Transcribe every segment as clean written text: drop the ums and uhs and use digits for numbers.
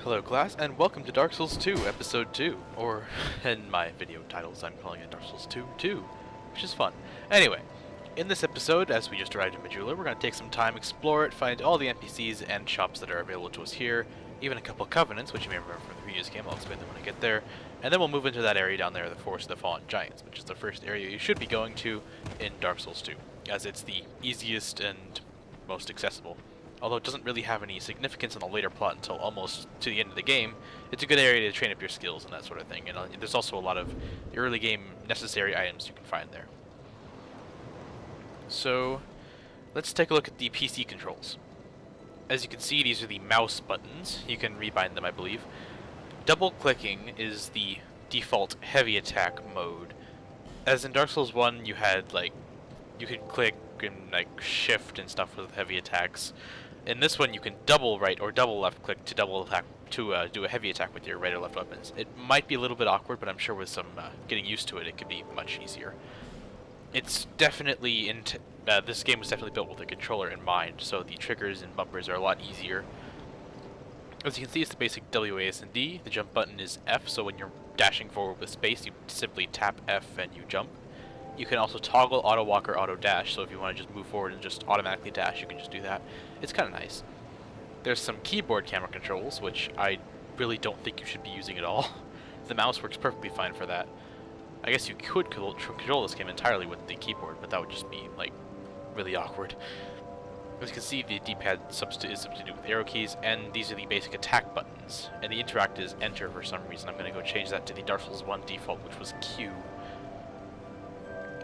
Hello class, and welcome to Dark Souls 2, Episode 2, or in my video titles I'm calling it Dark Souls 2 2, which is fun. Anyway, in this episode, as we just arrived in Majula, we're going to take some time, explore it, find all the NPCs and shops that are available to us here, even a couple covenants, which you may remember from the previous game. I'll explain them when I get there, and then we'll move into that area down there, the Forest of the Fallen Giants, which is the first area you should be going to in Dark Souls 2, as it's the easiest and most accessible. Although it doesn't really have any significance in the later plot until almost to the end of the game, it's a good area to train up your skills and that sort of thing. And there's also a lot of early game necessary items you can find there. So, let's take a look at the PC controls. As you can see, these are the mouse buttons. You can rebind them, I believe. Double clicking is the default heavy attack mode. As in Dark Souls 1, you had you could click and shift and stuff with heavy attacks. In this one, you can double right or double left click to double attack to do a heavy attack with your right or left weapons. It might be a little bit awkward, but I'm sure with some getting used to it, it could be much easier. It's definitely this game was definitely built with a controller in mind, so the triggers and bumpers are a lot easier. As you can see, it's the basic W, A, S, and D. The jump button is F, so when you're dashing forward with space, you simply tap F and you jump. You can also toggle auto walk or auto dash, so if you want to just move forward and just automatically dash, you can just do that. It's kind of nice. There's some keyboard camera controls, which I really don't think you should be using at all. The mouse works perfectly fine for that. I guess you could control this game entirely with the keyboard, but that would just be, really awkward. As you can see, the D-pad is substituted with arrow keys, and these are the basic attack buttons. And the interact is enter for some reason. I'm going to go change that to the Dark Souls 1 default, which was Q.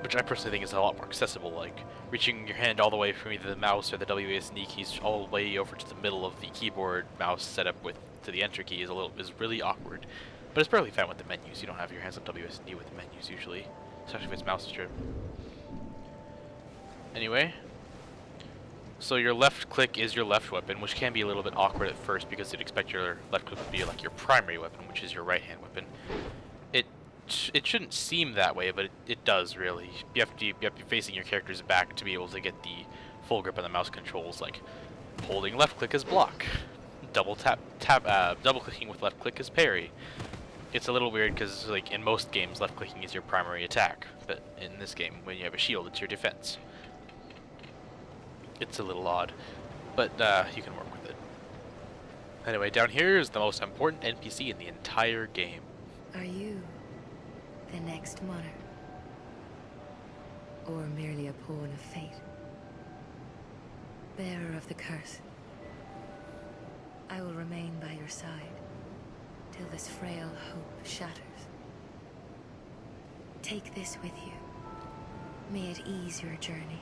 Which I personally think is a lot more accessible, like reaching your hand all the way from either the mouse or the WASD keys all the way over to the middle of the keyboard mouse setup to the enter key is really awkward. But it's perfectly fine with the menus. You don't have your hands on WASD with the menus usually, especially if it's mouse driven. Anyway, so your left click is your left weapon, which can be a little bit awkward at first because you'd expect your left click to be like your primary weapon, which is your right hand weapon. It shouldn't seem that way, but it does really. You have to be facing your character's back to be able to get the full grip on the mouse controls, like holding left click as block, double clicking with left click as parry. It's a little weird because in most games left clicking is your primary attack, but in this game when you have a shield it's your defense. It's a little odd, but you can work with it. Anyway, down here is the most important NPC in the entire game. Are you the next monarch? Or merely a pawn of fate? Bearer of the curse, I will remain by your side till this frail hope shatters. Take this with you. May it ease your journey.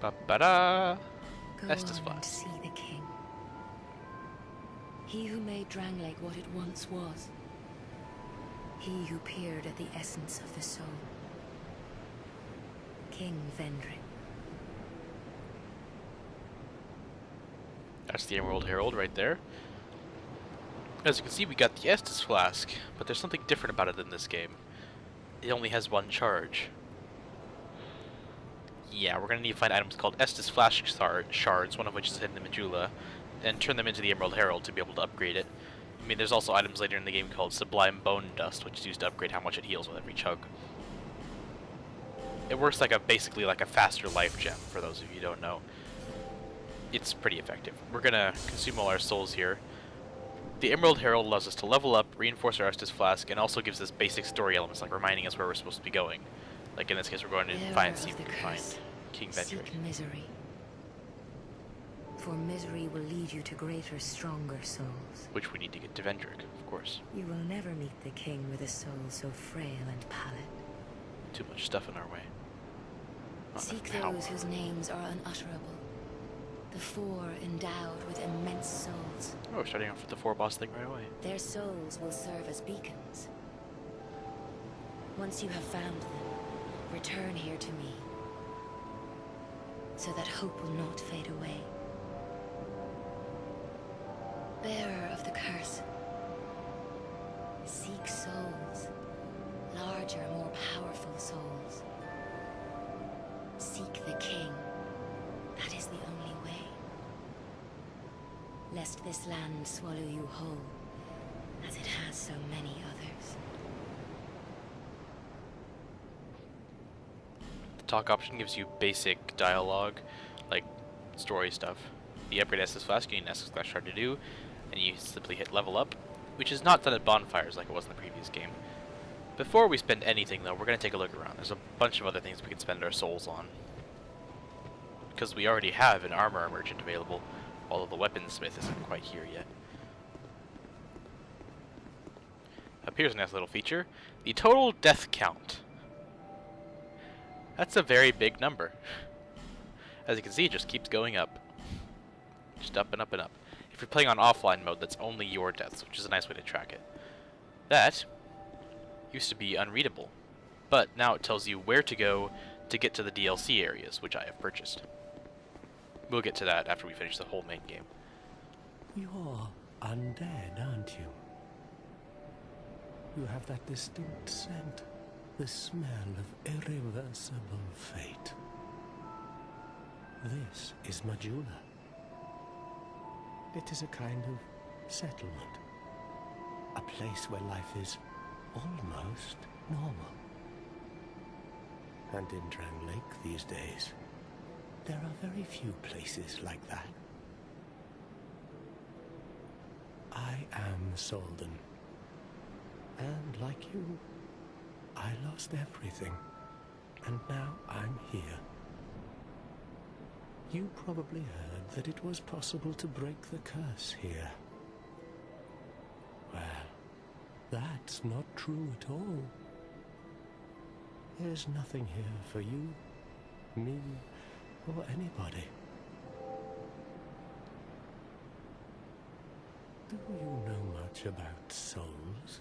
Ba-ba-da! Go Estus on Flask. and see the king. He who made Drangleic what it once was. He who peered at the essence of the soul. King Vendrick. That's the Emerald Herald right there. As you can see, we got the Estus Flask, but there's something different about it in this game. It only has one charge. Yeah, we're going to need to find items called Estus Flask shards, one of which is hidden in Majula, and turn them into the Emerald Herald to be able to upgrade it. I mean, there's also items later in the game called Sublime Bone Dust, which is used to upgrade how much it heals with every chug. It works basically like a faster life gem, for those of you who don't know. It's pretty effective. We're gonna consume all our souls here. The Emerald Herald allows us to level up, reinforce our Estus Flask, and also gives us basic story elements, like reminding us where we're supposed to be going. Like in this case, we're going to find King Vendrick. Seek misery. For misery will lead you to greater, stronger souls. Which we need to get to Vendrick, of course. You will never meet the king with a soul so frail and pallid. Too much stuff in our way. Not Seek enough power. those whose names are unutterable. The four endowed with immense souls. Oh, we're starting off with the 4 boss thing right away. Their souls will serve as beacons. Once you have found them, return here to me, so that hope will not fade away. Bearer of the curse, seek souls, larger, more powerful souls. Seek the king. That is the only way. lest this land swallow you whole, as it has so many others. The talk option gives you basic dialogue, like story stuff. The upgrade SS flask, you need an SS class shard to do, and you simply hit level up, which is not done at bonfires like it was in the previous game. Before we spend anything though, we're going to take a look around. There's a bunch of other things we can spend our souls on, because we already have an armor merchant available, although the weaponsmith isn't quite here yet. Up here's a nice little feature, the total death count. That's a very big number. As you can see, it just keeps going up. Just up and up and up. If you're playing on offline mode, that's only your deaths, which is a nice way to track it. That used to be unreadable, but now it tells you where to go to get to the DLC areas, which I have purchased. We'll get to that after we finish the whole main game. You're undead, aren't you? You have that distinct scent, the smell of irreversible fate. This is Majula. It is a kind of settlement. A place where life is almost normal. And in Drang Lake these days, there are very few places like that. I am Solden. And like you, I lost everything. And now I'm here. You probably heard that it was possible to break the curse here. Well, that's not true at all. There's nothing here for you, me, or anybody. Do you know much about souls?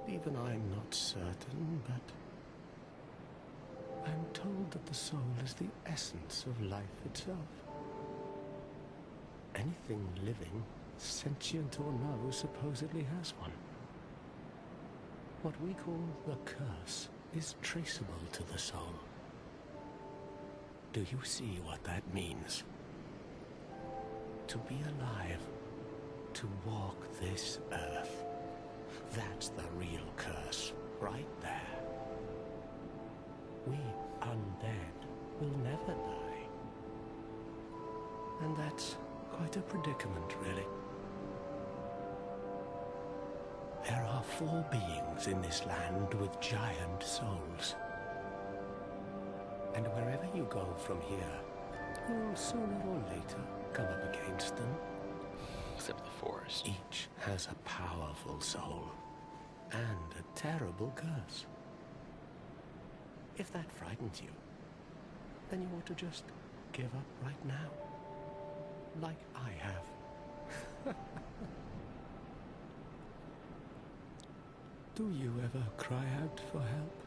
Even I'm not certain, but I'm told that the soul is the essence of life itself. Anything living, sentient or no, supposedly has one. What we call the curse is traceable to the soul. Do you see what that means? To be alive, to walk this earth. That's the real curse, right there. We undead will never die. And that's quite a predicament, really. There are 4 beings in this land with giant souls. And wherever you go from here, you'll sooner or later come up against them. Except the forest. Each has a powerful soul and a terrible curse. If that frightens you, then you ought to just give up right now. Like I have. Do you ever cry out for help?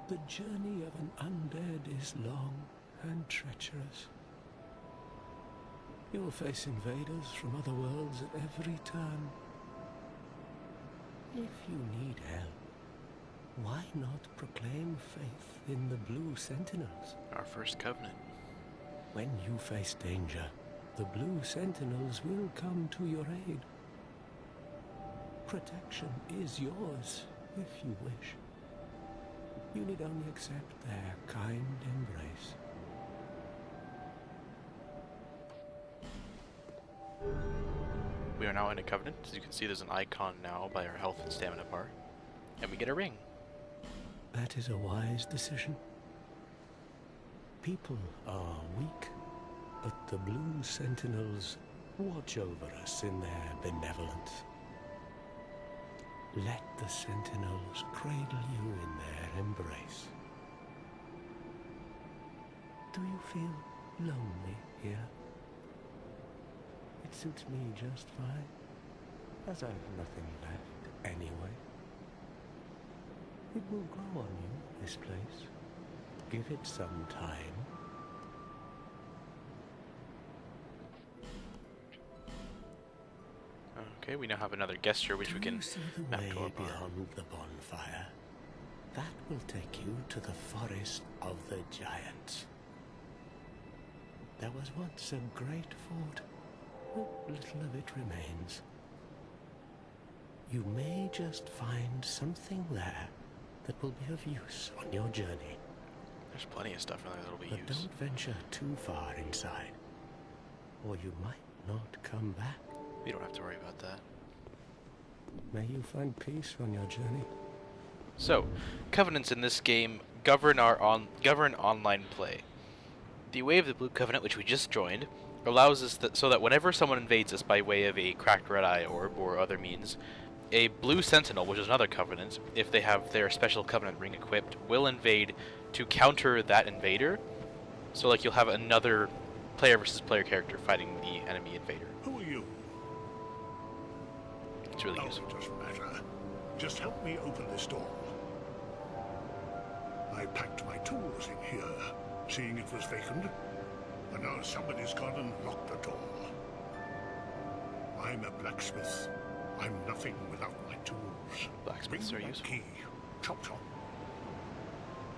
The journey of an undead is long and treacherous. You'll face invaders from other worlds at every turn. If you need help, why not proclaim faith in the Blue Sentinels? Our first covenant. When you face danger, the Blue Sentinels will come to your aid. Protection is yours, if you wish. You need only accept their kind embrace. We are now in a covenant. As you can see, there's an icon now by our health and stamina bar. And we get a ring. That is a wise decision. People are weak, but the Blue Sentinels watch over us in their benevolence. Let the Sentinels cradle you in their embrace. Do you feel lonely here? It suits me just fine, as I've nothing left anyway. It will grow on you, this place. Give it some time. Okay, we now have another gesture which we can map to our bar. Beyond the bonfire. That will take you to the forest of the giants. There was once a great fort. What little of it remains. You may just find something there that will be of use on your journey. There's plenty of stuff in there that'll be But used. don't venture too far inside, or you might not come back. We don't have to worry about that. May you find peace on your journey. So, covenants in this game govern online play. The Way of the Blue Covenant, which we just joined, allows us so that whenever someone invades us by way of a cracked red eye orb or other means, a Blue Sentinel, which is another covenant, if they have their special covenant ring equipped, will invade to counter that invader. So like you'll have another player versus player character fighting the enemy invader. Who are you? It's really Oh, useful. it doesn't matter. Just help me open this door. I packed my tools in here, seeing it was vacant. And now somebody's gone and locked the door. I'm a blacksmith. I'm nothing without my tools. Blacksmiths Bring are me that useful. key. Chop chop.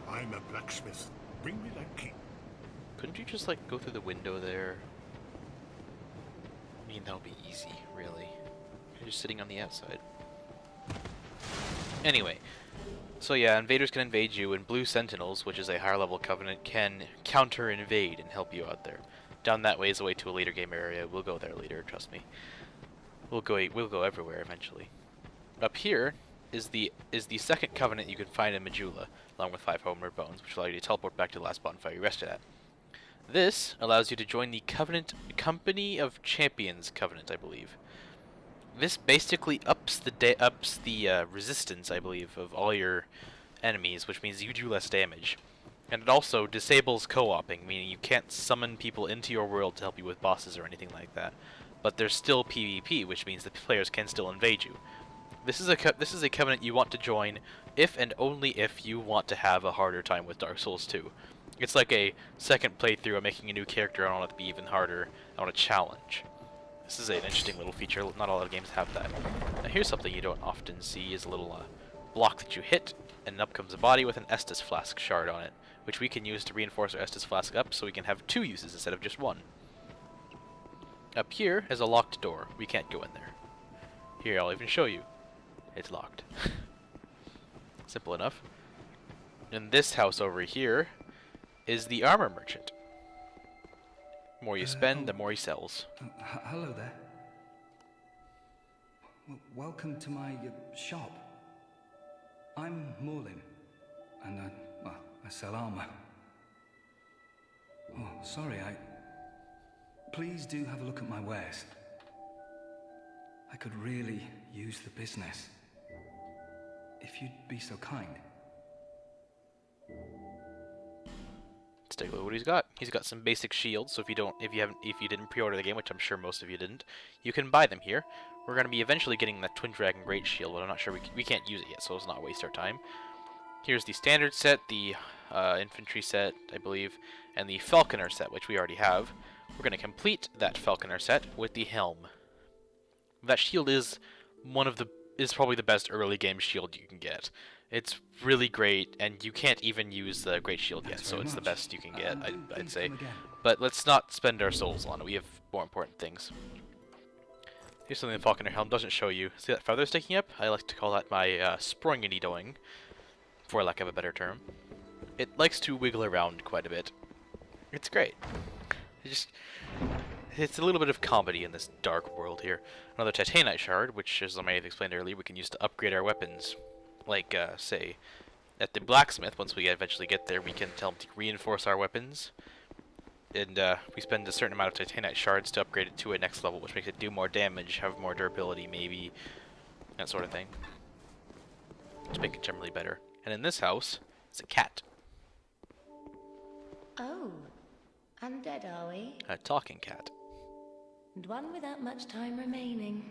I'm a blacksmith. Bring me that key. Couldn't you just like go through the window there? I mean, that'll be easy, really. You're just sitting on the outside. Anyway, so yeah, invaders can invade you, and Blue Sentinels, which is a higher level covenant, can counter-invade and help you out there. Down that way is the way to a later game area. We'll go there later, trust me. We'll go everywhere eventually. Up here is the second covenant you can find in Majula, along with 5 homeward bones, which allow you to teleport back to the last bonfire you rested at. This allows you to join the Company of Champions Covenant, I believe. This basically ups the resistance, I believe, of all your enemies, which means you do less damage. And it also disables co-oping, meaning you can't summon people into your world to help you with bosses or anything like that. But there's still PvP, which means the players can still invade you. This is a covenant you want to join if and only if you want to have a harder time with Dark Souls 2. It's like a second playthrough of making a new character. I want it to be even harder. I want a challenge. This is an interesting little feature. Not a lot of games have that. Now here's something you don't often see: is a little block that you hit, and up comes a body with an Estus Flask shard on it, which we can use to reinforce our Estus Flask up so we can have 2 uses instead of just 1. Up here is a locked door. We can't go in there. Here, I'll even show you. It's locked. Simple enough. In this house over here is the armor merchant. The more you spend, the more he sells. Hello there. Welcome to my shop. I'm Morlin, and I sell armor. Oh, sorry, Please do have a look at my wares. I could really use the business. If you'd be so kind. Let's take a look at what he's got. He's got some basic shields, so if you didn't pre-order the game, which I'm sure most of you didn't, you can buy them here. We're going to be eventually getting that Twin Dragon Great Shield, but I'm not sure we can't use it yet, so let's not waste our time. Here's the standard set, the infantry set, I believe, and the falconer set, which we already have. We're going to complete that falconer set with the helm. That shield is probably the best early game shield you can get. It's really great, and you can't even use the Great Shield yet, so it's the best you can get, I'd say. But let's not spend our souls on it. We have more important things. Here's something the falconer helm doesn't show you. See that feather sticking up? I like to call that my springity-doing, for lack of a better term. It likes to wiggle around quite a bit. It's great. It's a little bit of comedy in this dark world here. Another Titanite shard, which, as I may have explained earlier, we can use to upgrade our weapons. Like, say, at the blacksmith, once we eventually get there, we can tell him to reinforce our weapons. And we spend a certain amount of Titanite shards to upgrade it to a next level, which makes it do more damage, have more durability, maybe, that sort of thing. Just make it generally better. And in this house, it's a cat. Oh, undead are we? A talking cat. And one without much time remaining.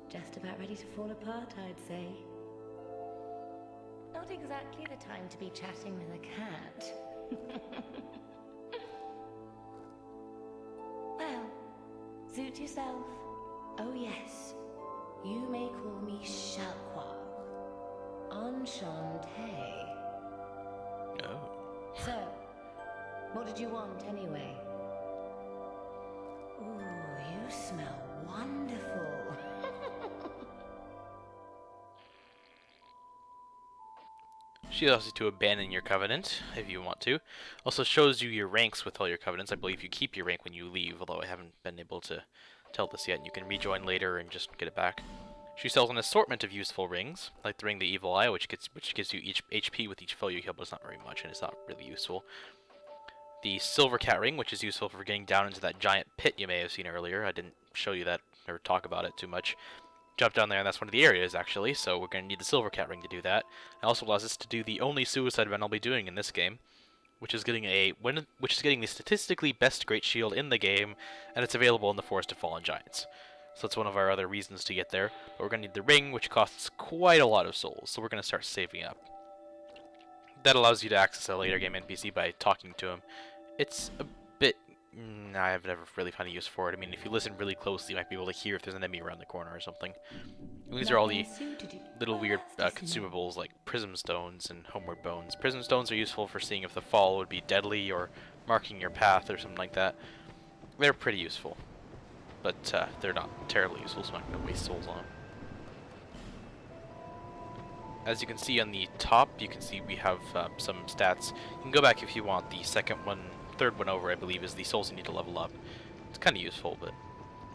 Just about ready to fall apart, I'd say. Not exactly the time to be chatting with a cat. Well, suit yourself. Oh yes, you may call me Shalqua. Enchanté. Oh. So, What did you want, anyway? Ooh, you smell wonderful. She allows you to abandon your covenant, if you want to. Also shows you your ranks with all your covenants. I believe you keep your rank when you leave, although I haven't been able to tell this yet, and you can rejoin later and just get it back. She sells an assortment of useful rings, like the ring the Evil Eye, which gives you each HP with each foe you kill, but it's not very much, and it's not really useful. The Silver Cat ring, which is useful for getting down into that giant pit you may have seen earlier. I didn't show you that or talk about it too much. Jump down there, and that's one of the areas, actually, so we're going to need the Silver Cat ring to do that. It also allows us to do the only suicide event I'll be doing in this game, which is getting the statistically best Great Shield in the game, and it's available in the Forest of Fallen Giants. So that's one of our other reasons to get there. But we're going to need the ring, which costs quite a lot of souls, so we're going to start saving up. That allows you to access a later game NPC by talking to him. It's a bit... I've never really found a use for it. I mean, if you listen really closely, you might be able to hear if there's an enemy around the corner or something. And these are all the little weird consumables like Prism Stones and Homeward Bones. Prism Stones are useful for seeing if the fall would be deadly or marking your path or something like that. They're pretty useful, but they're not terribly useful, so I'm not going to waste souls on them. As you can see on the top, you can see we have some stats. You can go back if you want. The third one over, I believe, is the souls you need to level up. It's kind of useful, but,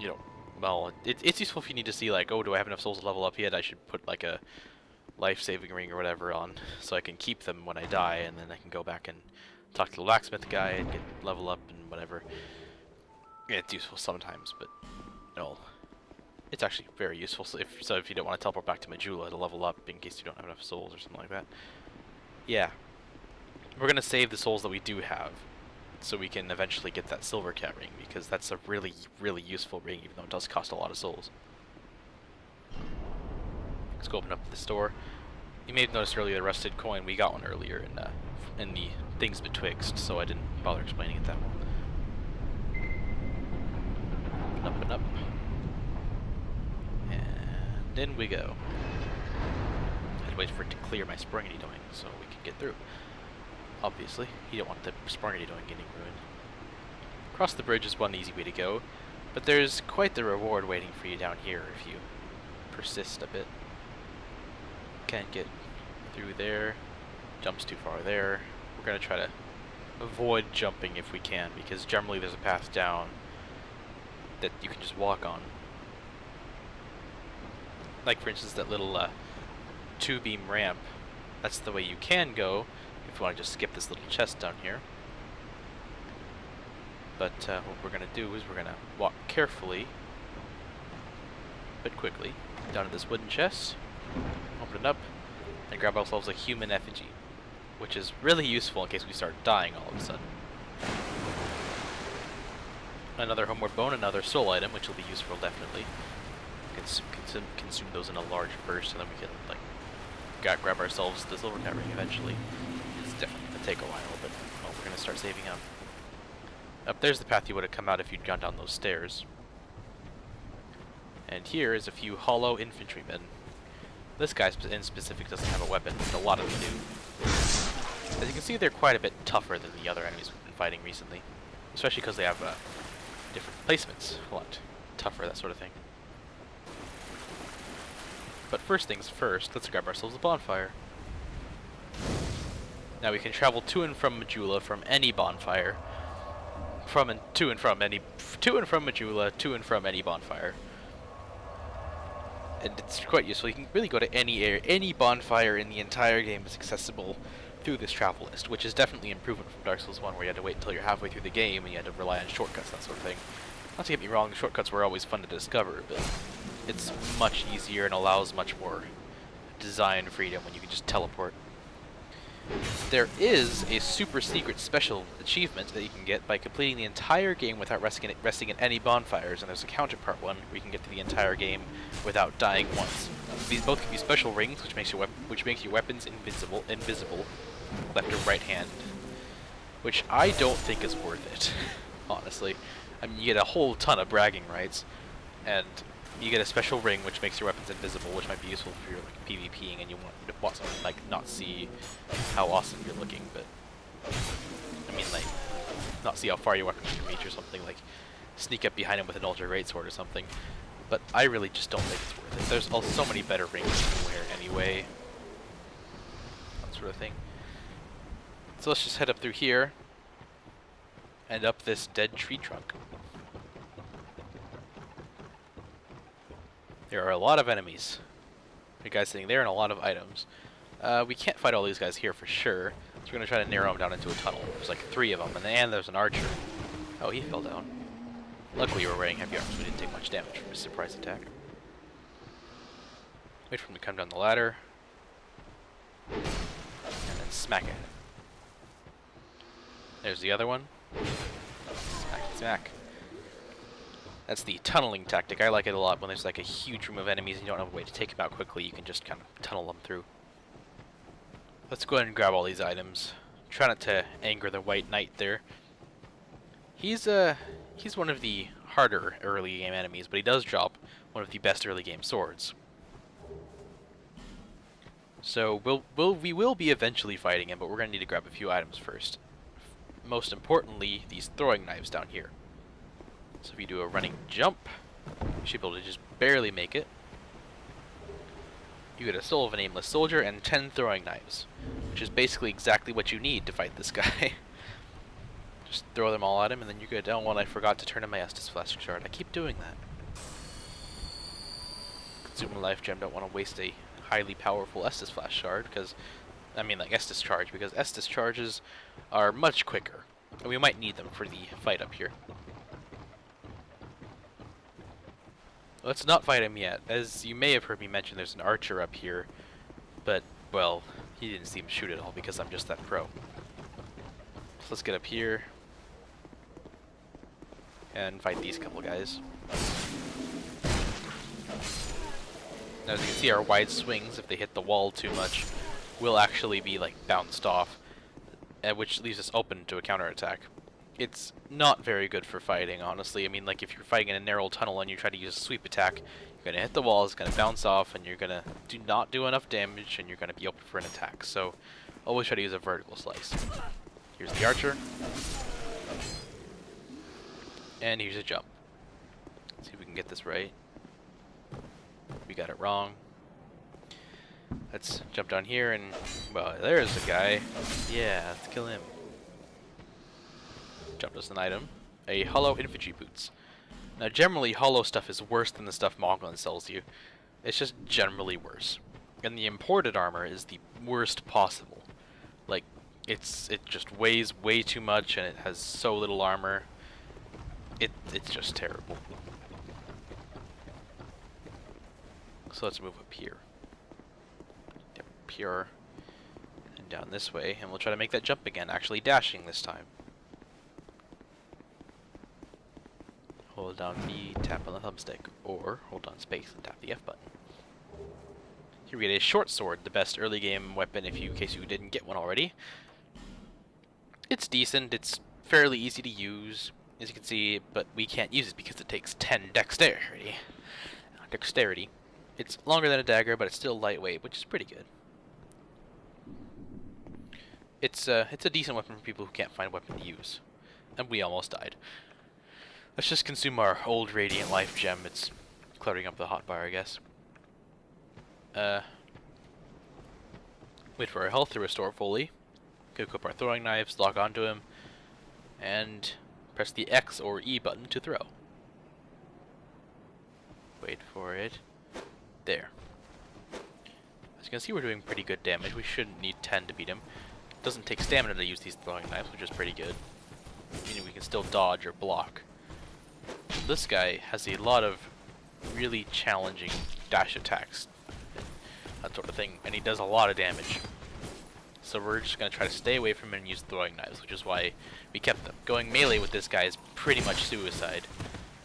you know, well, it's useful if you need to see, like, oh, do I have enough souls to level up yet? I should put, like, a life-saving ring or whatever on, so I can keep them when I die, and then I can go back and talk to the blacksmith guy and get level up and whatever. Yeah, it's useful sometimes, but, no. It's actually very useful, so if you don't want to teleport back to Majula to level up in case you don't have enough souls or something like that. Yeah. We're going to save the souls that we do have, so we can eventually get that Silver Cat ring, because that's a really, really useful ring, even though it does cost a lot of souls. Let's go open up the store. You may have noticed earlier the rusted coin. We got one earlier in the Things Betwixt, so I didn't bother explaining it that well. Up and up. And in we go. I had to wait for it to clear my sprungity doing so we could get through. Obviously, you don't want the sprungity doing getting ruined. Across the bridge is one easy way to go, but there's quite the reward waiting for you down here if you persist a bit. Can't get through there. Jumps too far there. We're going to try to avoid jumping if we can, because generally there's a path down that you can just walk on. Like, for instance, that little two-beam ramp. That's the way you can go if you want to just skip this little chest down here. But what we're going to do is we're going to walk carefully, but quickly, down to this wooden chest, open it up, and grab ourselves a human effigy, which is really useful in case we start dying all of a sudden. Another homeward bone, another soul item, which will be useful definitely. Consume those in a large burst, and then we can like grab ourselves the Silver Cat ring eventually. It's definitely going to take a while, but well, we're going to start saving up. Up there's the path you would have come out if you'd gone down those stairs. And here is a few hollow infantrymen. This guy in specific doesn't have a weapon, but a lot of them do. As you can see, they're quite a bit tougher than the other enemies we've been fighting recently, especially because they have different placements, a lot tougher, that sort of thing. But first things first, let's grab ourselves a bonfire. Now we can travel to and from Majula from any bonfire. To and from Majula, to and from any bonfire. And it's quite useful. You can really go to any bonfire in the entire game is accessible through this travel list, which is definitely an improvement from Dark Souls 1, where you had to wait until you're halfway through the game and you had to rely on shortcuts, that sort of thing. Not to get me wrong, the shortcuts were always fun to discover, but it's much easier and allows much more design freedom when you can just teleport. There is a super secret special achievement that you can get by completing the entire game without resting at any bonfires, and there's a counterpart one where you can get to the entire game without dying once. These both give you special rings, which makes your weapons invisible, left or right hand, which I don't think is worth it, honestly. I mean, you get a whole ton of bragging rights, and you get a special ring which makes your weapons invisible, which might be useful if you're like PvPing and you want someone to like not see how awesome you're looking. But I mean, like, not see how far your weapon can reach or something, like sneak up behind him with an ultra greatsword or something. But I really just don't think it's worth it. There's also so many better rings you can wear anyway. That sort of thing. So let's just head up through here and up this dead tree trunk. There are a lot of enemies. The guys sitting there and a lot of items. We can't fight all these guys here for sure, so we're going to try to narrow them down into a tunnel. There's like 3 of them, and there's an archer. Oh, he fell down. Luckily you were wearing heavy armor, so we didn't take much damage from his surprise attack. Wait for him to come down the ladder. And then smack at him. There's the other one. Smack, smack. That's the tunneling tactic. I like it a lot when there's like a huge room of enemies and you don't have a way to take them out quickly. You can just kind of tunnel them through. Let's go ahead and grab all these items. Try not to anger the White Knight there. He's one of the harder early game enemies, but he does drop one of the best early game swords. So we will be eventually fighting him, but we're going to need to grab a few items first. Most importantly, these throwing knives down here. So if you do a running jump, you should be able to just barely make it. You get a soul of a nameless soldier and 10 throwing knives, which is basically exactly what you need to fight this guy. Just throw them all at him and then you're good. Oh, well, I forgot to turn in my Estus Flash Shard. I keep doing that. Consume a life gem, don't want to waste a highly powerful Estus Flash Shard, because, I mean like Estus Charge, because Estus Charges are much quicker, and we might need them for the fight up here. Let's not fight him yet. As you may have heard me mention, there's an archer up here, but, well, he didn't seem to shoot at all because I'm just that pro. So let's get up here and fight these couple guys. Now, as you can see, our wide swings, if they hit the wall too much, will actually be like bounced off, which leaves us open to a counterattack. It's not very good for fighting, honestly. I mean, like, if you're fighting in a narrow tunnel and you try to use a sweep attack, you're going to hit the wall, it's going to bounce off, and you're going to not do enough damage, and you're going to be open for an attack. So, always try to use a vertical slice. Here's the archer. And here's a jump. Let's see if we can get this right. We got it wrong. Let's jump down here and, well, there's the guy. Yeah, let's kill him. Jumped us an item. A hollow infantry boots. Now, generally, hollow stuff is worse than the stuff Moglin sells you. It's just generally worse. And the imported armor is the worst possible. Like, it just weighs way too much and it has so little armor. It's just terrible. So let's move up here. Up here. And down this way. And we'll try to make that jump again. Actually dashing this time. Hold down B, tap on the thumbstick. Or hold down space and tap the F button. Here we get a short sword. The best early game weapon in case you didn't get one already. It's decent. It's fairly easy to use, as you can see, but we can't use it because it takes 10 dexterity. It's longer than a dagger, but it's still lightweight, which is pretty good. It's a decent weapon for people who can't find a weapon to use. And we almost died. Let's just consume our old Radiant Life Gem. It's cluttering up the hotbar, I guess. Wait for our health to restore fully. Equip our throwing knives, lock onto him, and press the X or E button to throw. Wait for it. There. As you can see, we're doing pretty good damage. We shouldn't need 10 to beat him. It doesn't take stamina to use these throwing knives, which is pretty good. Meaning we can still dodge or block. This guy has a lot of really challenging dash attacks, that sort of thing, and he does a lot of damage. So we're just going to try to stay away from him and use throwing knives, which is why we kept them. Going melee with this guy is pretty much suicide.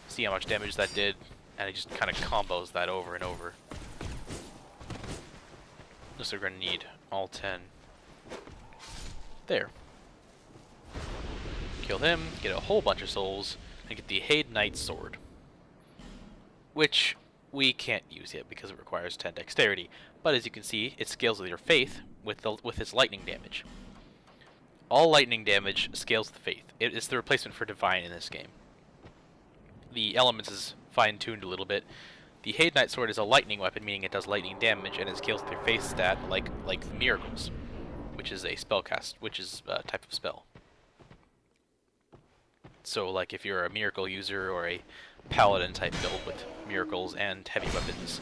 See how much damage that did? And he just kind of combos that over and over. So we're going to need all 10. There. Kill him, get a whole bunch of souls, and get the Haid Knight's Sword. Which we can't use yet because it requires 10 dexterity. But as you can see, it scales with your faith with its lightning damage. All lightning damage scales with faith. It is the replacement for divine in this game. The elements is fine-tuned a little bit. The Haid Knight Sword is a lightning weapon, meaning it does lightning damage, and it scales with your faith stat like the Miracles, which is a spellcast, which is a type of spell. So, like, if you're a miracle user or a paladin type build with miracles and heavy weapons,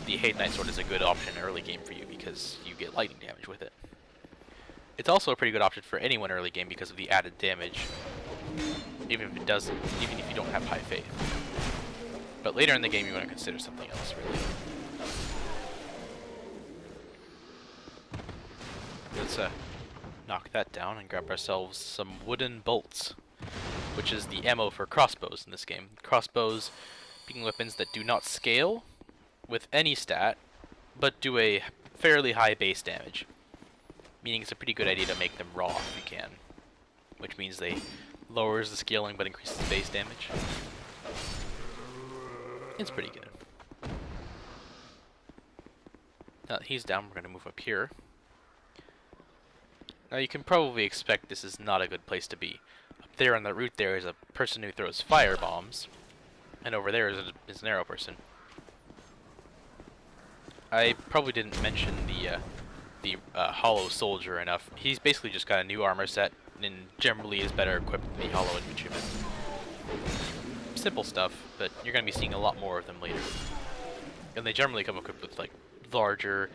the Haid Knight Sword is a good option early game for you because you get lightning damage with it. It's also a pretty good option for anyone early game because of the added damage, even if you don't have high faith. But later in the game, you want to consider something else, really. Let's knock that down and grab ourselves some wooden bolts, which is the ammo for crossbows in this game. Crossbows being weapons that do not scale with any stat, but do a fairly high base damage. Meaning it's a pretty good idea to make them raw if you can. Which means they lowers the scaling but increases the base damage. It's pretty good. Now that he's down, we're going to move up here. Now you can probably expect this is not a good place to be. Up there on the route there is a person who throws fire bombs. And over there is an arrow person. I probably didn't mention the Hollow Soldier enough. He's basically just got a new armor set and generally is better equipped than the Hollow Infantryman. Simple stuff, but you're going to be seeing a lot more of them later. And they generally come equipped with like larger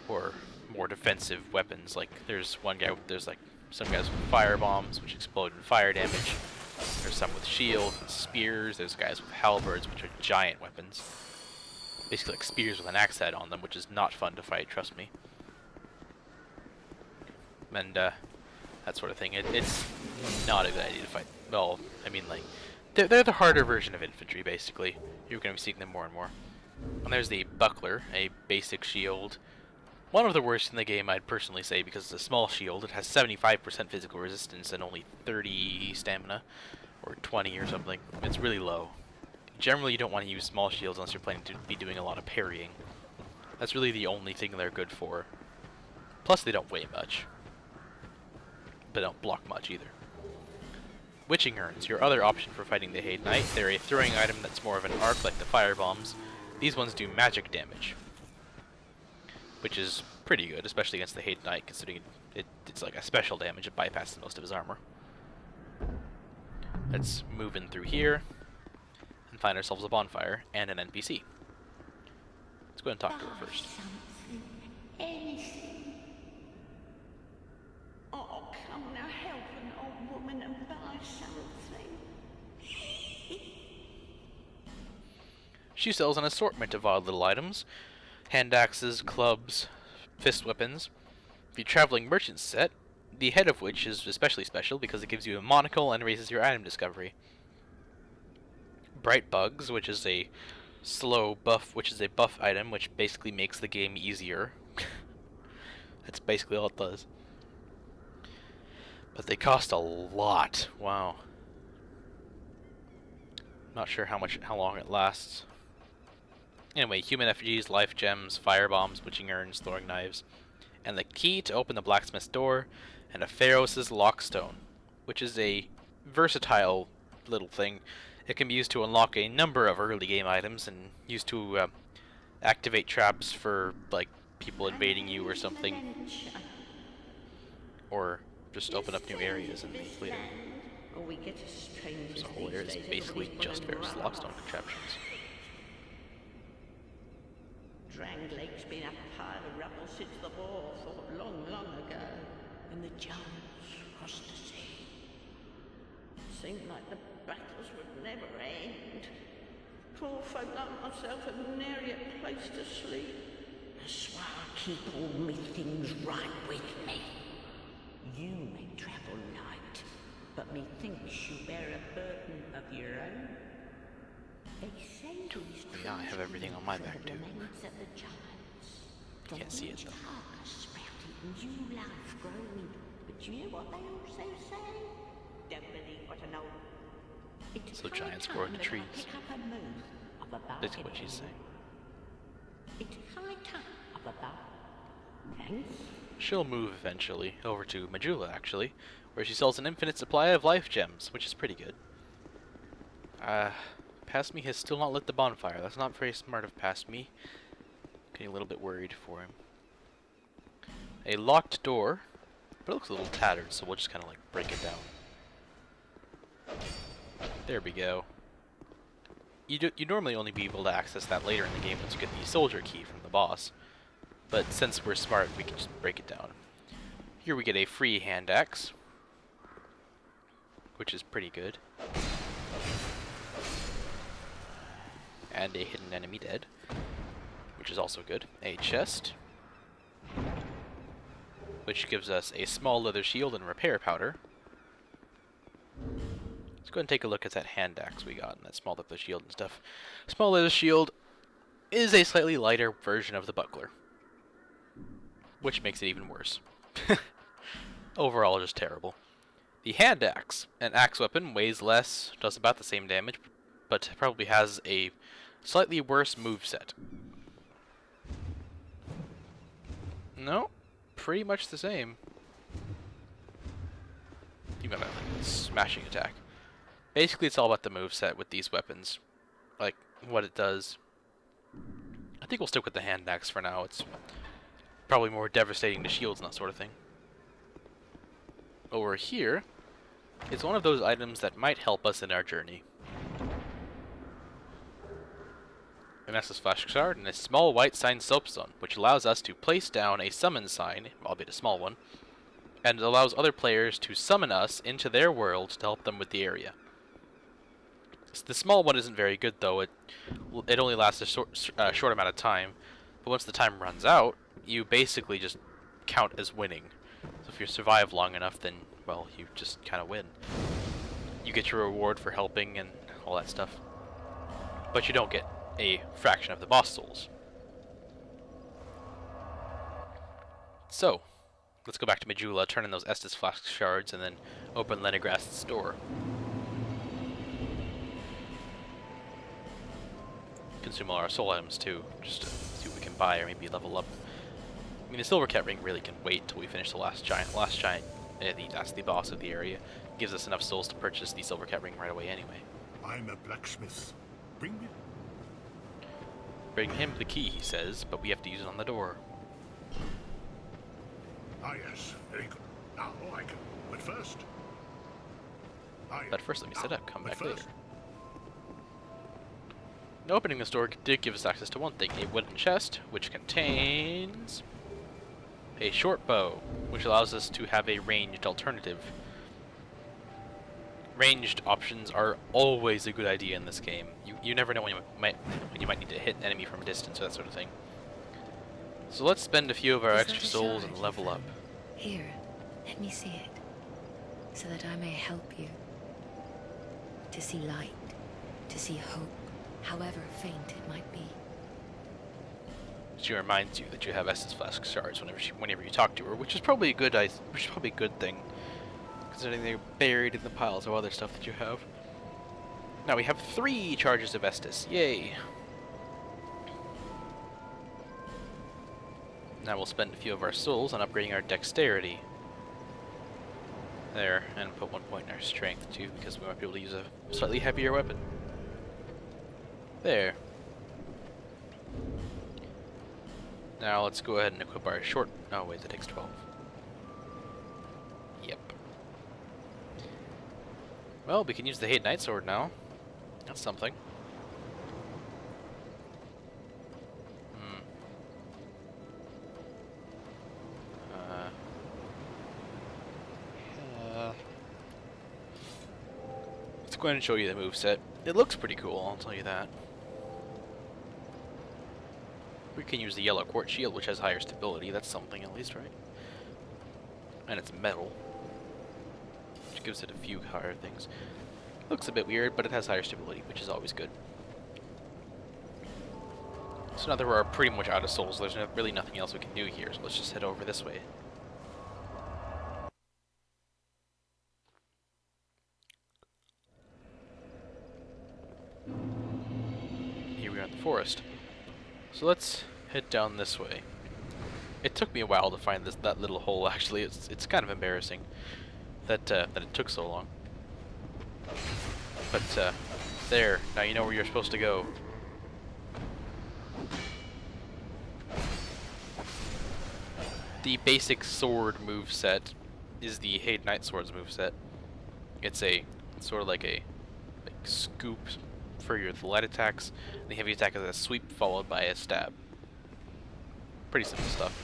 or more defensive weapons. Like there's like some guys with fire bombs which explode in fire damage. There's some with shields and spears. There's guys with halberds, which are giant weapons. Basically like spears with an axe head on them, which is not fun to fight, trust me. And that sort of thing. It's not a good idea to fight. Well, I mean, like, they're the harder version of infantry, basically. You're going to be seeing them more and more. And there's the Buckler, a basic shield. One of the worst in the game, I'd personally say, because it's a small shield. It has 75% physical resistance and only 30 stamina, or 20 or something. It's really low. Generally, you don't want to use small shields unless you're planning to be doing a lot of parrying. That's really the only thing they're good for. Plus, they don't weigh much. But don't block much either. Witching Urns, your other option for fighting the Haid Knight. They're a throwing item that's more of an arc like the fire bombs. These ones do magic damage, which is pretty good, especially against the Haid Knight, considering it's like a special damage. It bypasses most of his armor. Let's move in through here and find ourselves a bonfire and an NPC. Let's go ahead and talk to her first. Anything. Oh, come now, help an old woman and buy something. She sells an assortment of odd little items. Hand axes, clubs, fist weapons. The traveling merchant set, the head of which is especially special because it gives you a monocle and raises your item discovery. Bright bugs, which is a slow buff, which is a buff item, which basically makes the game easier. That's basically all it does. But they cost a lot. Wow. Not sure how long it lasts. Anyway, human effigies, life gems, fire bombs, witching urns, throwing knives, and the key to open the blacksmith's door, and a Pharos' lockstone, which is a versatile little thing. It can be used to unlock a number of early game items and used to activate traps for like people invading you or something, or just open up new areas and make later. So the whole area is basically just Pharos' lockstone contraptions. Dranglake's been a pile of rubble since the war fought long, long ago, and the giants crossed the sea. Seemed like the battles would never end. Poor folk like myself had nary a place to sleep. That's why I keep all me things right with me. You may travel light, but methinks you bear a burden of your own. They say these Yeah, I have everything on my back too. You can't see it though. New life growing, but you know what they also say? Don't believe what I know. So giants grow into trees. That's what she's saying. It's high time of a bargain. Thanks. she'll move eventually over to Majula, actually, where she sells an infinite supply of life gems, which is pretty good. Past me has still not lit the bonfire. That's not very smart of Past me. Getting a little bit worried for him. A locked door, but it looks a little tattered, so we'll just kind of like break it down. There we go. You'd normally only be able to access that later in the game once you get the soldier key from the boss. But since we're smart, we can just break it down. Here we get a free hand axe, which is pretty good. And a hidden enemy dead, which is also good. A chest, which gives us a small leather shield and repair powder. Let's go ahead and take a look at that hand axe we got and that small leather shield and stuff. Small leather shield is a slightly lighter version of the buckler, which makes it even worse. Overall, just terrible. The hand axe, an axe weapon, weighs less, does about the same damage, but probably has a slightly worse moveset. No, pretty much the same. You got a smashing attack. Basically, it's all about the moveset with these weapons, like what it does. I think we'll stick with the hand axe for now. It's probably more devastating to shields and that sort of thing. Over here is one of those items that might help us in our journey. An Estus Flash Shard and a small white sign Soapstone, which allows us to place down a summon sign, albeit a small one, and allows other players to summon us into their world to help them with the area. The small one isn't very good though. It only lasts a short amount of time, but once the time runs out, you basically just count as winning. So if you survive long enough, then, well, you just kind of win. You get your reward for helping and all that stuff, but you don't get a fraction of the boss souls. So, let's go back to Majula, turn in those Estus Flask Shards, and then open Leningrast's door. Consume all our soul items too, just to see what we can buy or maybe level up. I mean, the Silver Cat Ring really can wait until we finish the last giant. That's the boss of the area. It gives us enough souls to purchase the Silver Cat Ring right away anyway. I'm a blacksmith. Bring me. Bring him the key, he says, but we have to use it on the door. Ah, yes, very good. Now I can. But first. But first, let me set up. Come back later. Opening this door did give us access to one thing: a wooden chest, which contains a short bow, which allows us to have a ranged alternative. Ranged options are always a good idea in this game. You never know when you might need to hit an enemy from a distance or that sort of thing. So let's spend a few of our extra souls and level up. Here, let me see it, so that I may help you. To see light, to see hope, however faint it might be. She reminds you that you have Estus Flask Shards whenever you talk to her, which is probably a good thing, considering they're buried in the piles of other stuff that you have. Now we have 3 charges of Estus. Yay! Now we'll spend a few of our souls on upgrading our dexterity. There, and put 1 point in our strength too, because we might be able to use a slightly heavier weapon. There. Now let's go ahead and equip our short... Oh wait, that takes 12. Yep. Well, we can use the Hate Knight Sword now. That's something. Let's go ahead and show you the moveset. It looks pretty cool, I'll tell you that. We can use the yellow quartz shield, which has higher stability. That's something at least, right? And it's metal, which gives it a few higher things. Looks a bit weird, but it has higher stability, which is always good. So now that we're pretty much out of souls, there's really nothing else we can do here, so let's just head over this way. Here we are in the forest. So let's head down this way. It took me a while to find that little hole. Actually, it's kind of embarrassing that it took so long. But there, now you know where you're supposed to go. The basic sword move set is the Haid Knight Swords move set. It's sort of like a scoop for your light attacks. The heavy attack is a sweep followed by a stab. Pretty simple stuff.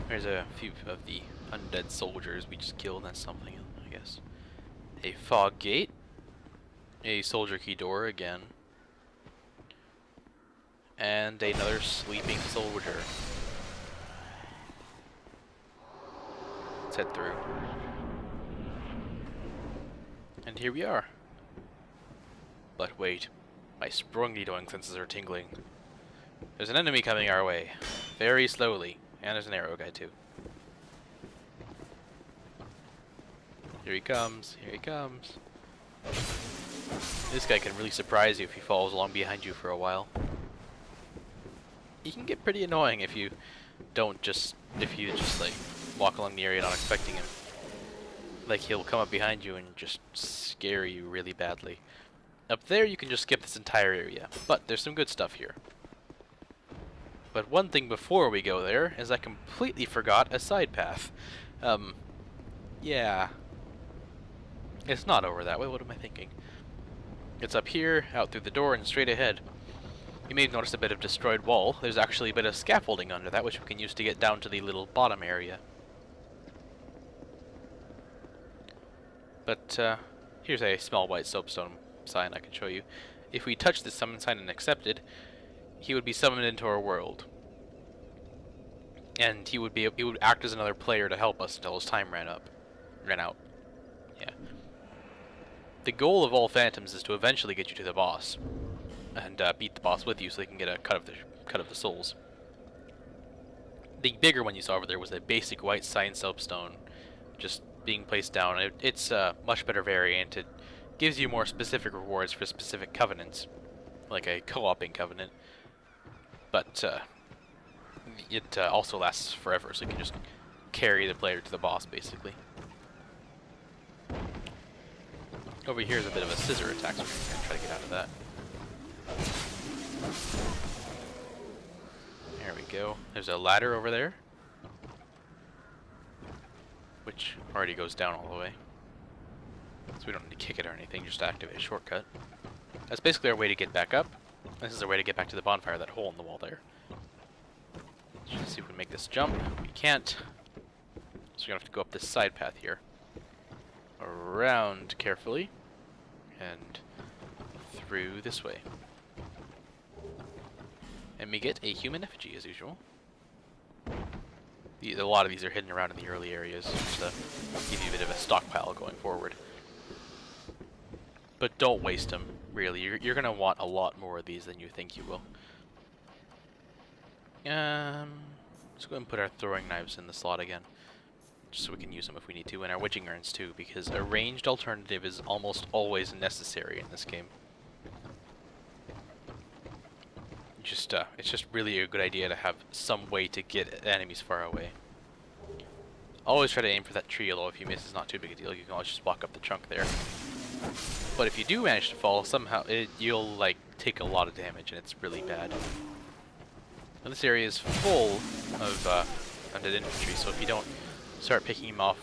There's a few of the undead soldiers we just killed. That's something, I guess. A fog gate. A soldier key door again. And another sleeping soldier. Let's head through. And here we are. But wait, my sprung-needling senses are tingling. There's an enemy coming our way, very slowly, and there's an arrow guy too. Here he comes, here he comes. This guy can really surprise you if he follows along behind you for a while. He can get pretty annoying if you just like walk along the area not expecting him. Like he'll come up behind you and just scare you really badly. Up there you can just skip this entire area, but there's some good stuff here. But one thing before we go there is I completely forgot a side path. Yeah. It's not over that way, what am I thinking? It's up here, out through the door, and straight ahead. You may have noticed a bit of destroyed wall. There's actually a bit of scaffolding under that, which we can use to get down to the little bottom area. But, here's a small white soapstone sign I can show you. If we touch this summon sign and accept it, he would be summoned into our world. And he would act as another player to help us until his time ran out. Yeah. The goal of all phantoms is to eventually get you to the boss. And beat the boss with you so they can get a cut of the souls. The bigger one you saw over there was a basic white sign soapstone, just being placed down. It's a much better variant. It gives you more specific rewards for specific covenants, like a co-oping covenant. But it also lasts forever, so you can just carry the player to the boss, basically. Over here is a bit of a scissor attack, so we're going to try to get out of that. There we go. There's a ladder over there, which already goes down all the way. So we don't need to kick it or anything, just activate a shortcut. That's basically our way to get back up. This is our way to get back to the bonfire, that hole in the wall there. Let's see if we can make this jump. We can't. So we're going to have to go up this side path here. Around carefully. And through this way. And we get a human effigy as usual. A lot of these are hidden around in the early areas, just to give you a bit of a stockpile going forward. But don't waste them, really. You're going to want a lot more of these than you think you will. Let's go ahead and put our throwing knives in the slot again, just so we can use them if we need to, and our witching urns too, because a ranged alternative is almost always necessary in this game. It's just really a good idea to have some way to get enemies far away. Always try to aim for that tree, although if you miss, it's not too big a deal. You can always just walk up the trunk there. But if you do manage to fall, somehow you'll like take a lot of damage, and it's really bad. Now, this area is full of undead infantry, so if you don't start picking them off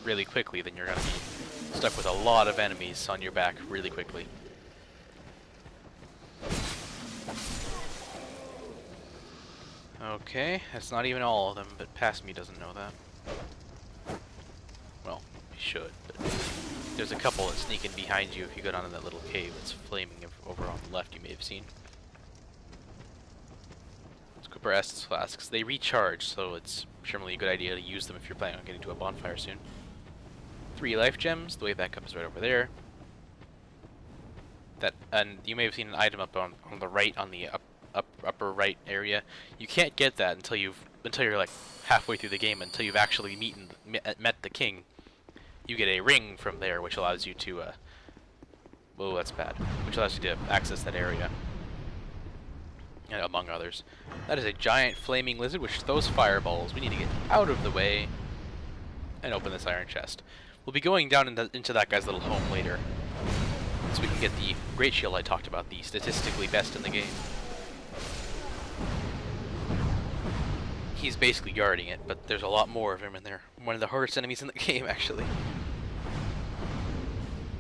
really quickly, then you're gonna be stuck with a lot of enemies on your back really quickly. Okay, that's not even all of them, but past me doesn't know that. Well, he should, but there's a couple that sneak in behind you if you go down in that little cave that's flaming over on the left, you may have seen. Let's equip our essence flasks. They recharge, so it's generally a good idea to use them if you're planning on getting to a bonfire soon. 3 life gems, the way back up is right over there. And you may have seen an item up on the right, on the upper right area. You can't get that until you're like halfway through the game, until you've actually met the king. You get a ring from there, which allows you to oh, that's bad. Which allows you to access that area. among others. That is a giant flaming lizard which throws fireballs. We need to get out of the way and open this iron chest. We'll be going down into that guy's little home later, so we can get the great shield I talked about, the statistically best in the game. He's basically guarding it, but there's a lot more of him in there. One of the hardest enemies in the game, actually.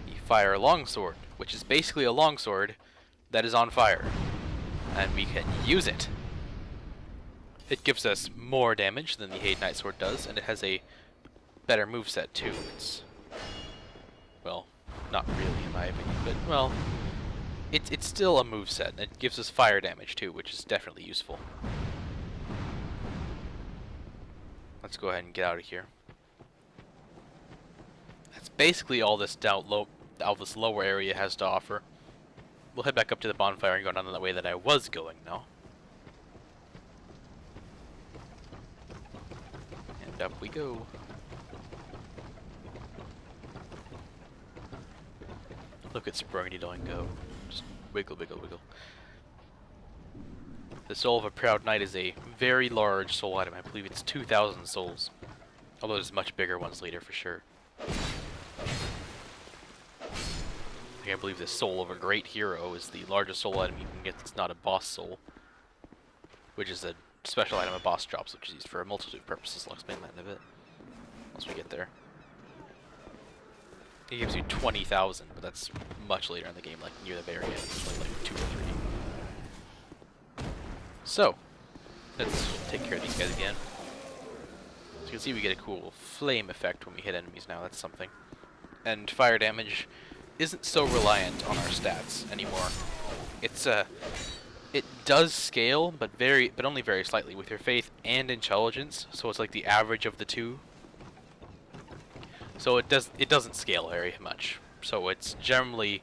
You fire a longsword, which is basically a longsword that is on fire, and we can use it. It gives us more damage than the Hade Knight sword does, and it has a better moveset too. It's, well, not really in my opinion, but, well, it's still a moveset, and it gives us fire damage too, which is definitely useful. Let's go ahead and get out of here. That's basically all this all this lower area has to offer. We'll head back up to the bonfire and go down the way that I was going now. And up we go. Look at Sproggy doing go. Just wiggle, wiggle, wiggle. The soul of a proud knight is a very large soul item. I believe it's 2,000 souls. Although there's much bigger ones later for sure. I can't believe the soul of a great hero is the largest soul item you can get that's not a boss soul. Which is a special item a boss drops, which is used for a multitude of purposes. I'll explain that in a bit. Once we get there. It gives you 20,000, but that's much later in the game, like near the very end. It's only like 2 or 3. So, let's take care of these guys again. As you can see, we get a cool flame effect when we hit enemies now. That's something. And fire damage isn't so reliant on our stats anymore. It does scale, but only very slightly with your faith and intelligence. So it's like the average of the two. So it doesn't scale very much. So it's generally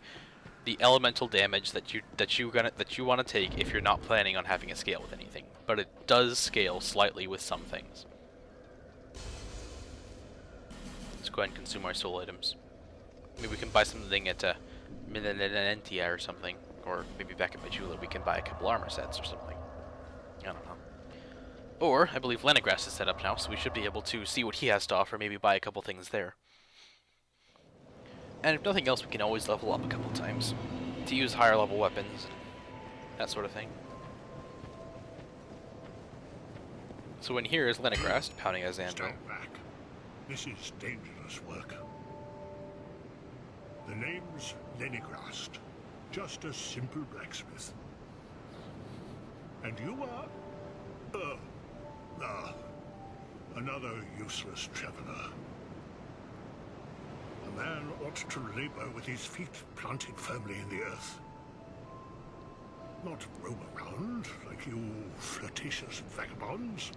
the elemental damage that you want to take if you're not planning on having a scale with anything. But it does scale slightly with some things. Let's go ahead and consume our soul items. Maybe we can buy something at Milenentia or something, or maybe back at Majula we can buy a couple armor sets or something. I don't know. Or I believe Lenigrast is set up now, so we should be able to see what he has to offer. Maybe buy a couple things there. And if nothing else, we can always level up a couple times to use higher level weapons, that sort of thing. So in here is Lenigrast pounding his anvil. Stand back. This is dangerous work. The name's Lenigrast. Just a simple blacksmith. And you are... another useless traveler. A man ought to labor with his feet planted firmly in the earth. Not roam around like you flirtatious vagabonds.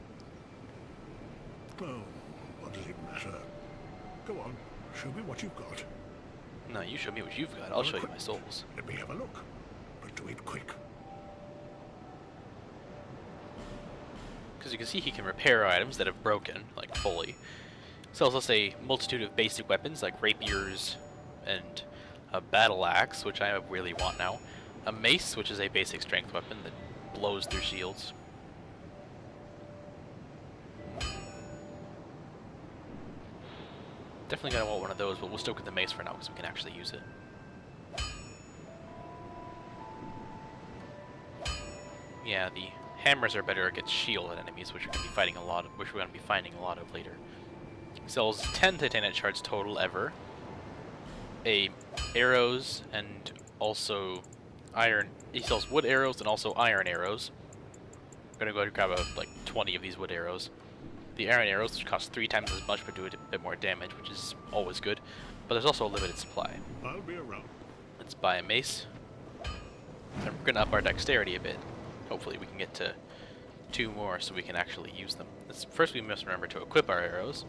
Oh, what does it matter? Go on, show me what you've got. No, you show me what you've got. I'll show you my souls. Let me have a look, but do it quick. Because you can see he can repair items that have broken, like fully. Sells us a multitude of basic weapons like rapiers and a battle axe, which I really want now. A mace, which is a basic strength weapon that blows through shields. Definitely gonna want one of those, but we'll stick with the mace for now because we can actually use it. Yeah, the hammers are better against shielded enemies, which we're gonna be fighting a lot of, later. Sells 10 titanium shards total ever. Arrows and also iron. He sells wood arrows and also iron arrows. I'm gonna go ahead and grab like 20 of these wood arrows. The iron arrows, which cost 3 times as much but do a bit more damage, which is always good. But there's also a limited supply. I'll be around. Let's buy a mace. And we're gonna up our dexterity a bit. Hopefully we can get to 2 more so we can actually use them. First we must remember to equip our arrows.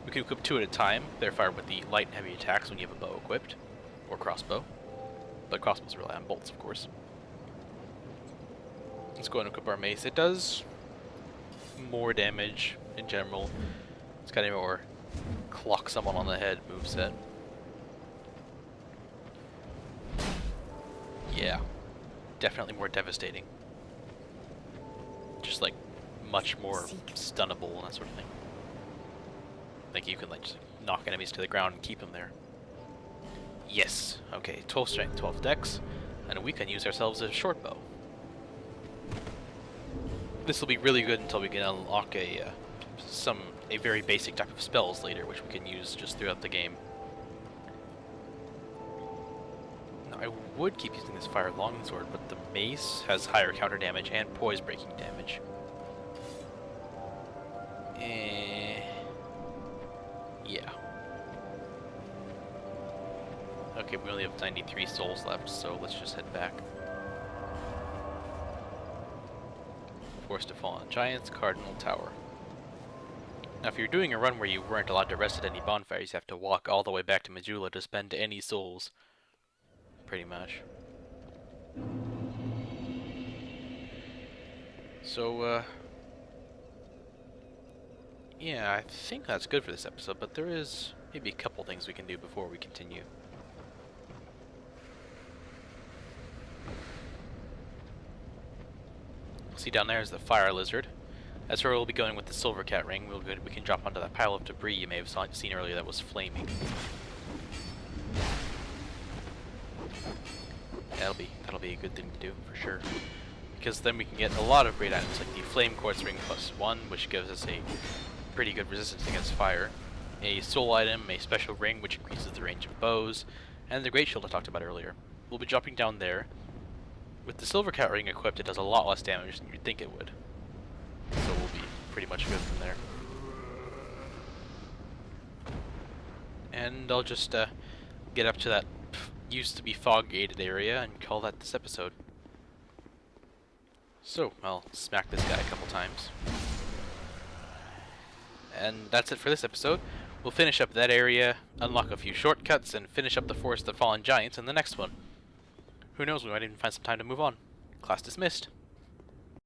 We can equip 2 at a time. They're fired with the light and heavy attacks when you have a bow equipped. Or crossbow. But crossbows rely on bolts, of course. Let's go ahead and equip our mace. It does more damage in general. It's got a more clock someone on the head moveset. Yeah. Definitely more devastating. just like much more stunnable and that sort of thing. Like you can like just knock enemies to the ground and keep them there. Yes. Okay, 12 strength, 12 dex, and we can use ourselves a short bow. This will be really good until we can unlock a very basic type of spells later, which we can use just throughout the game. Now, I would keep using this fire longsword, but the mace has higher counter damage and poise breaking damage. Yeah. Okay, we only have 93 souls left, so let's just head back. Forest of Fallen Giants, Cardinal Tower. Now, if you're doing a run where you weren't allowed to rest at any bonfires, you have to walk all the way back to Majula to spend any souls. Pretty much. So, yeah, I think that's good for this episode, but there is maybe a couple things we can do before we continue. See down there is the fire lizard. That's where we'll be going with the silver cat ring. We can drop onto that pile of debris you may have seen earlier that was flaming. That'll be a good thing to do for sure, because then we can get a lot of great items like the flame quartz ring +1, which gives us a pretty good resistance against fire, a soul item, a special ring which increases the range of bows, and the great shield I talked about earlier. We'll be dropping down there. With the silver cat ring equipped, it does a lot less damage than you'd think it would. So we'll be pretty much good from there. And I'll just get up to that used to be fog-gated area and call that this episode. So, I'll smack this guy a couple times. And that's it for this episode. We'll finish up that area, unlock a few shortcuts, and finish up the Forest of Fallen Giants in the next one. Who knows, we might even find some time to move on. Class dismissed.